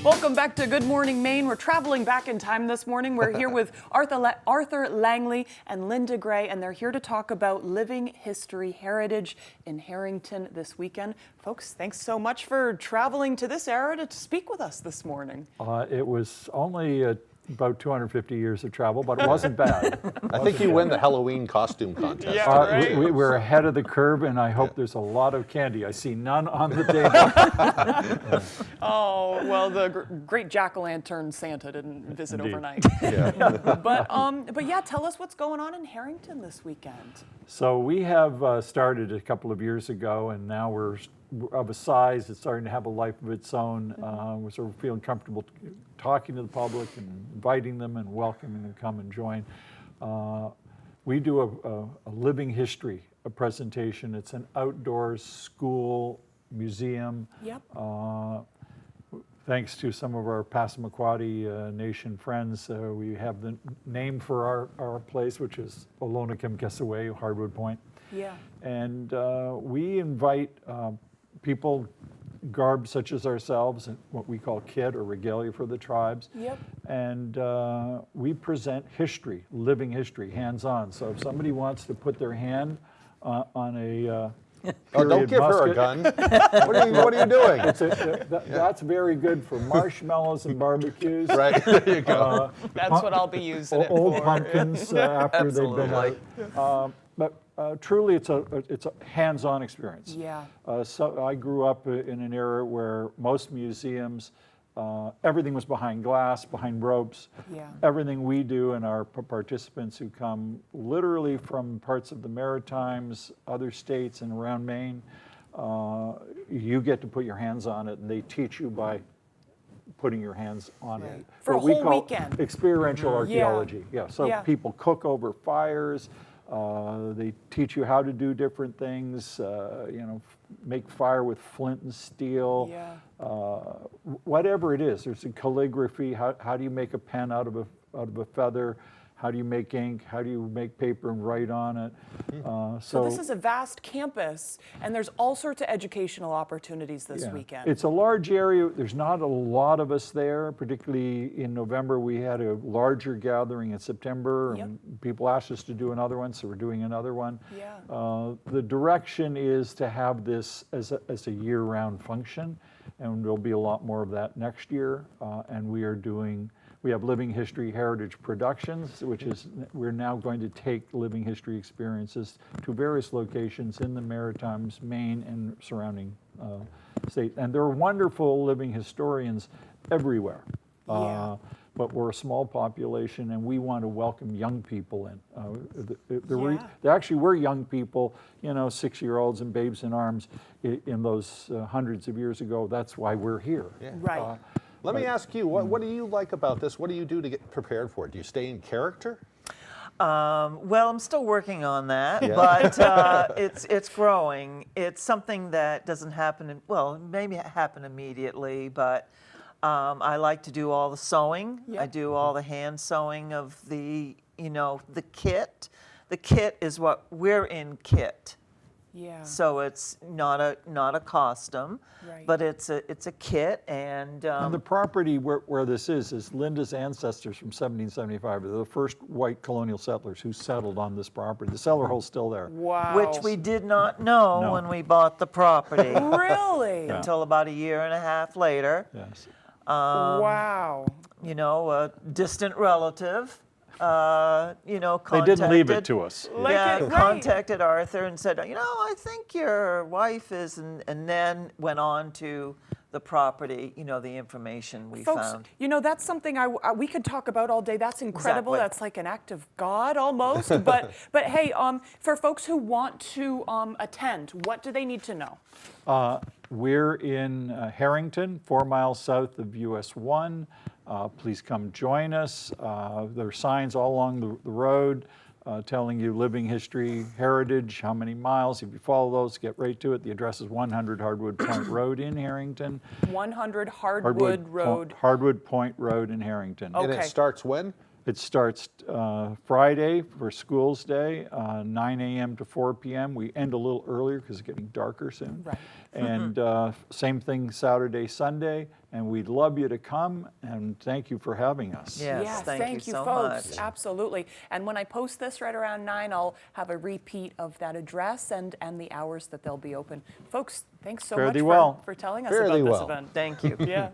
Welcome back to Good Morning Maine. We're traveling back in time this morning. We're here with Arthur Langley and Linda Gray, and they're here to talk about living history heritage in Harrington this weekend. Folks, thanks so much for traveling to this area to speak with us this morning. It was only about 250 years of travel, but it wasn't bad. I think you win the Halloween costume contest. Yeah, right. We're ahead of the curve, and I hope there's a lot of candy. I see none on the table. Oh, well, the great jack-o'-lantern Santa didn't visit Indeed. overnight. Yeah. But yeah, tell us what's going on in Harrington this weekend. So we have started a couple of years ago, and now we're of a size that's starting to have a life of its own. We're sort of feeling comfortable talking to the public and inviting them and welcoming them to come and join. We do a living history presentation. It's an outdoors school museum. Yep. Thanks to some of our Passamaquoddy Nation friends, we have the name for our place, which is Olonakim Kesaway, Hardwood Point. Yeah. And we invite people garbed such as ourselves, and what we call kit or regalia for the tribes. Yep. And we present history, living history, hands-on. So if somebody wants to put their hand on a Oh, don't give her a gun. What are you doing? That's very good for marshmallows and barbecues. Right, there you go. That's what I'll be using it Old for. pumpkins after they've been Absolutely. out. But truly, it's a hands-on experience. Yeah. So I grew up in an era where most museums, everything was behind glass, behind ropes. Yeah. Everything we do and our participants who come literally from parts of the Maritimes, other states, and around Maine, you get to put your hands on it, and they teach you by putting your hands on it. For a What we whole call weekend. experiential archaeology. Yeah. So Yeah. people cook over fires. They teach you how to do different things. Make fire with flint and steel. Yeah. Whatever it is. There's a calligraphy. How do you make a pen out of a feather? How do you make ink? How do you make paper and write on it? So this is a vast campus, and there's all sorts of educational opportunities this weekend. It's a large area. There's not a lot of us there, particularly in November. We had a larger gathering in September, and people asked us to do another one, so we're doing another one. Yeah. The direction is to have this as a year-round function, and there'll be a lot more of that next year. And we have Living History Heritage Productions, which is, we're now going to take living history experiences to various locations in the Maritimes, Maine, and surrounding state. And there are wonderful living historians everywhere. Yeah. But we're a small population, and we want to welcome young people in. Yeah. Actually, we're young people, 6-year-olds and babes in arms in those hundreds of years ago. That's why we're here. Yeah. Right. Let me ask you, what do you like about this? What do you do to get prepared for it? Do you stay in character? Well, I'm still working on that, but it's growing. It's something that doesn't happen, maybe happen immediately, but I like to do all the sewing. Yep. I do all the hand sewing of the kit. The kit is what we're in kit. Yeah. So it's not a costume, Right. but it's a kit, and And the property where this is Linda's ancestors from 1775. They're the first white colonial settlers who settled on this property. The cellar hole's still there. Wow. which we did not know No. when we bought the property Really? until about a year and a half later. Yes. Wow. A distant relative, contacted. They didn't leave it to us. Like it, right. Contacted Arthur and said, I think your wife is, and then went on to the property, the information we Folks, found. that's something we could talk about all day. That's incredible. Exactly. That's like an act of God almost. but hey, for folks who want to attend, what do they need to know? We're in Harrington, 4 miles south of US 1. Please come join us. There are signs all along the road telling you living history, heritage, how many miles. If you follow those, get right to it. The address is 100 Hardwood Point Road in Harrington. 100 Hardwood Road. Hardwood Point Road in Harrington. Oh. And Okay. it starts when? It starts Friday for Schools Day, 9 a.m. to 4 p.m. We end a little earlier because it's getting darker soon. Right. And same thing Saturday, Sunday. And we'd love you to come, and thank you for having us. Yes, thank you so folks. much. Absolutely. And when I post this right around 9, I'll have a repeat of that address and the hours that they'll be open. Folks, thanks so Fare much thee well. for telling us Fare thee about this well. event. Thank you. Yeah.